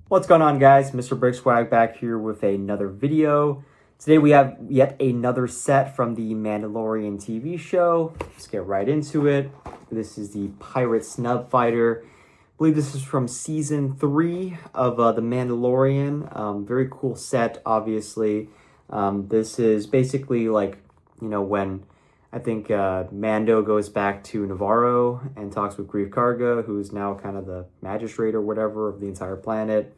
What's going on, guys? Mr. Brick Swag back here with another video. Today we have yet another set from the Mandalorian TV show. Let's get right into it. This is the Pirate Snub Fighter. I believe this is from season 3 of The Mandalorian. Very cool set, obviously. This is basically like, when I think Mando goes back to Navarro and talks with Grief Karga, who's now kind of the magistrate or whatever of the entire planet.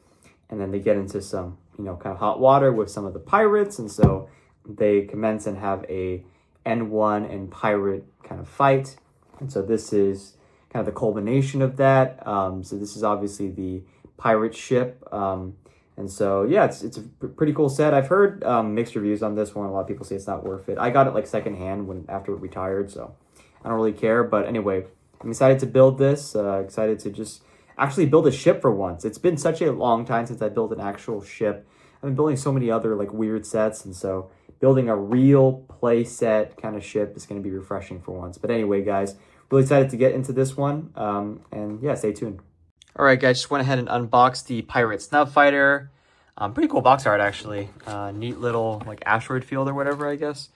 And then they get into some, kind of hot water with some of the pirates. And so they commence and have a N1 and pirate kind of fight. And so this is kind of the culmination of that. So this is obviously the pirate ship. And so, yeah, it's a pretty cool set. I've heard mixed reviews on this one. A lot of people say it's not worth it. I got it like secondhand after it retired, so I don't really care. But anyway, I'm excited to build this. Excited to just actually build a ship for once. It's been such a long time since I built an actual ship. I've been building so many other like weird sets, and so building a real play set kind of ship is going to be refreshing for once. But anyway, guys, really excited to get into this one. And yeah, stay tuned. All right, guys, just went ahead and unboxed the Pirate Snub Fighter. Pretty cool box art, actually. Neat little like asteroid field or whatever, I guess.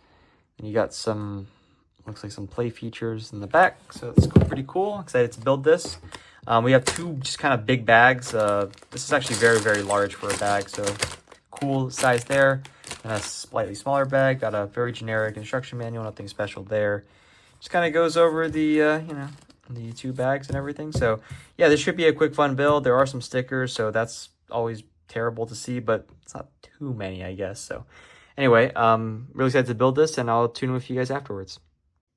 And you got some, looks like some play features in the back. So it's pretty cool. Excited to build this. We have two just kind of big bags. This is actually very, very large for a bag. So cool size there. And a slightly smaller bag. Got a very generic instruction manual. Nothing special there. Just kind of goes over the, the two bags and everything. So yeah, this should be a quick fun build. There are some stickers, so that's always terrible to see, but it's not too many, I guess. So anyway, really excited to build this, and I'll tune in with you guys afterwards.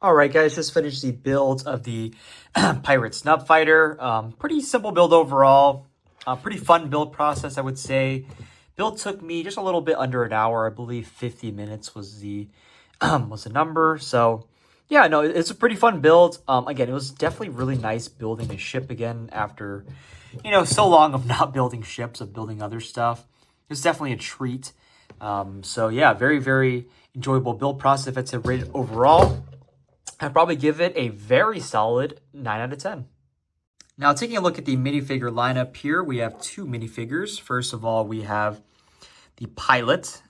All right, guys, just finished the build of the Pirate Snub Fighter. Pretty simple build overall. Pretty fun build process, I would say. Build took me just a little bit under an hour. I believe 50 minutes was the number. So yeah, no, it's a pretty fun build. Again, it was definitely really nice building a ship again after, so long of not building ships, of building other stuff. It's definitely a treat. So yeah, very, very enjoyable build process. If it's a rated overall, I'd probably give it a very solid 9 out of 10. Now, taking a look at the minifigure lineup here, we have two minifigures. First of all, we have the pilot.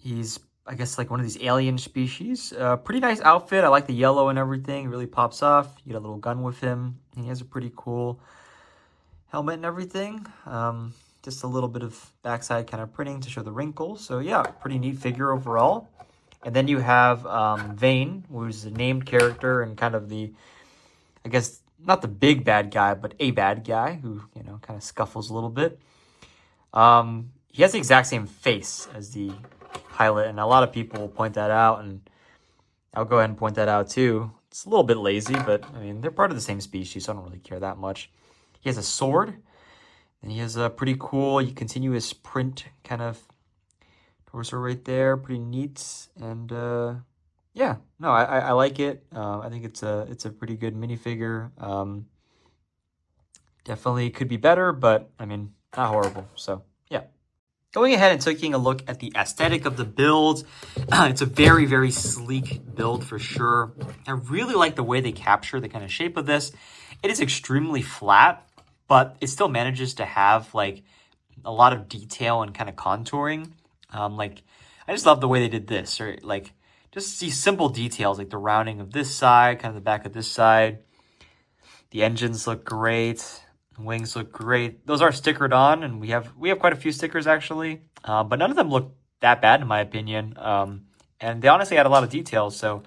He's, I guess, like one of these alien species. Pretty nice outfit. I like the yellow and everything. It really pops off. You get a little gun with him. He has a pretty cool helmet and everything. Just a little bit of backside kind of printing to show the wrinkles. So yeah, pretty neat figure overall. And then you have Vane, who's a named character and kind of the, I guess, not the big bad guy, but a bad guy who, kind of scuffles a little bit. He has the exact same face as the pilot, and a lot of people point that out, and I'll go ahead and point that out too. It's a little bit lazy, but I mean, they're part of the same species, so I don't really care that much. He has a sword, and he has a pretty cool continuous print kind of torso right there. Pretty neat. And yeah, no, I like it. I think it's a pretty good minifigure. Definitely could be better, but I mean, not horrible. So yeah. Going ahead and taking a look at the aesthetic of the build, it's a very, very sleek build for sure. I really like the way they capture the kind of shape of this. It is extremely flat, but it still manages to have like a lot of detail and kind of contouring. I just love the way they did this, right? Like, just these simple details, like the rounding of this side, kind of the back of this side. The engines look great. Wings look great. Those are stickered on, and we have quite a few stickers actually, but none of them look that bad in my opinion. And they honestly had a lot of details. So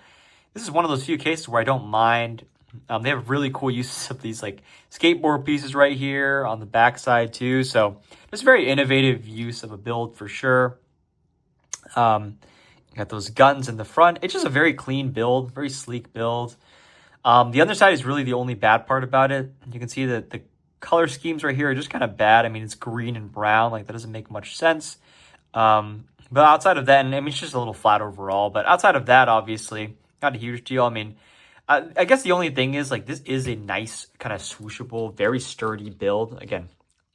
this is one of those few cases where I don't mind. They have really cool uses of these like skateboard pieces right here on the back side too. So just very innovative use of a build for sure. You got those guns in the front. It's just a very clean build, very sleek build. The underside is really the only bad part about it. You can see that the color schemes right here are just kind of bad. I mean, it's green and brown. Like, that doesn't make much sense. But outside of that, and I mean, it's just a little flat overall. But outside of that, obviously, not a huge deal. I mean, I guess the only thing is, like, this is a nice kind of swooshable, very sturdy build. Again,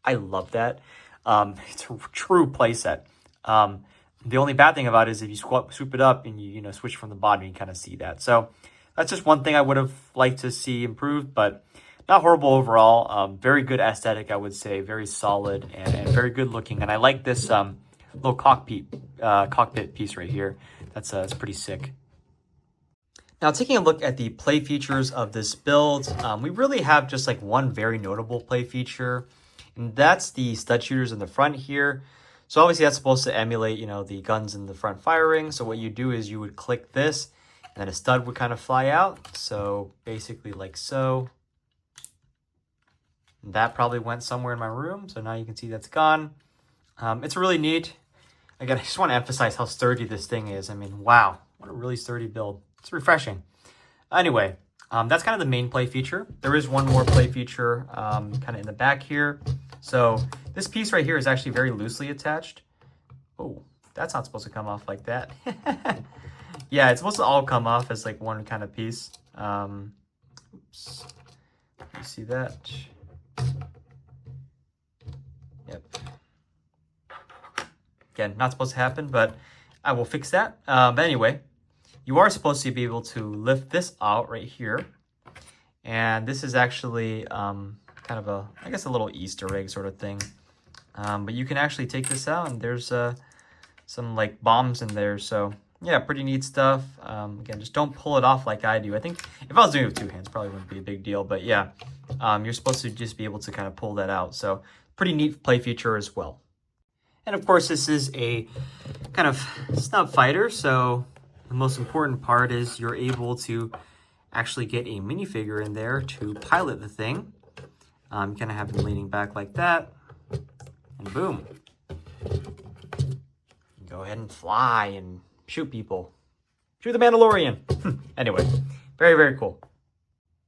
I love that. It's a true playset. The only bad thing about it is if you swoop it up and you switch from the bottom, you can kind of see that. So that's just one thing I would have liked to see improved, but not horrible overall. Very good aesthetic, I would say. Very solid and very good looking. And I like this little cockpit piece right here. That's pretty sick. Now, taking a look at the play features of this build, we really have just like one very notable play feature, and that's the stud shooters in the front here. So obviously that's supposed to emulate, you know, the guns in the front firing. So what you do is you would click this, and then a stud would kind of fly out. So basically like so. And that probably went somewhere in my room. So now you can see that's gone. It's really neat. Again, I just want to emphasize how sturdy this thing is. I mean, wow, what a really sturdy build. It's refreshing. Anyway, that's kind of the main play feature. There is one more play feature kind of in the back here. So this piece right here is actually very loosely attached. Oh, that's not supposed to come off like that. Yeah, it's supposed to all come off as like one kind of piece. Oops. You see that? Yep. Again, not supposed to happen, but I will fix that. But anyway, you are supposed to be able to lift this out right here. And this is actually kind of a, I guess, a little Easter egg sort of thing. But you can actually take this out, and there's some like bombs in there. So yeah, pretty neat stuff. Again, just don't pull it off like I do. I think if I was doing it with two hands, probably wouldn't be a big deal. But yeah, you're supposed to just be able to kind of pull that out. So pretty neat play feature as well. And of course, this is a kind of snub fighter. So the most important part is you're able to actually get a minifigure in there to pilot the thing. You kind of have them leaning back like that. And boom. Go ahead and fly and shoot people. Shoot the Mandalorian. Anyway, very, very cool.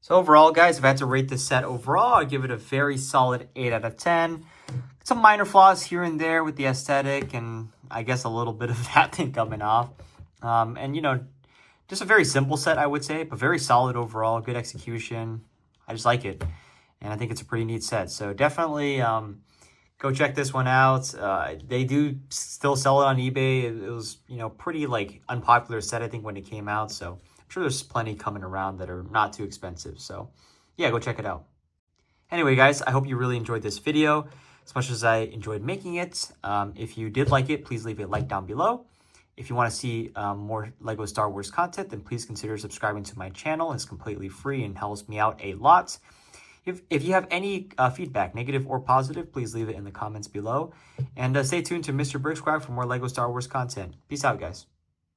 So overall, guys, if I had to rate this set overall, I'd give it a very solid 8 out of 10. Some minor flaws here and there with the aesthetic, and I guess a little bit of that thing coming off. And, you know, just a very simple set, I would say, but very solid overall, good execution. I just like it, and I think it's a pretty neat set. So definitely go check this one out. They do still sell it on eBay. It was, you know, pretty, like, unpopular set, I think, when it came out. So I'm sure there's plenty coming around that are not too expensive. So, yeah, go check it out. Anyway, guys, I hope you really enjoyed this video as much as I enjoyed making it. If you did like it, please leave a like down below. If you want to see more LEGO Star Wars content, then please consider subscribing to my channel. It's completely free and helps me out a lot. If you have any feedback, negative or positive, please leave it in the comments below. And stay tuned to Mr. Brick Squad for more LEGO Star Wars content. Peace out, guys.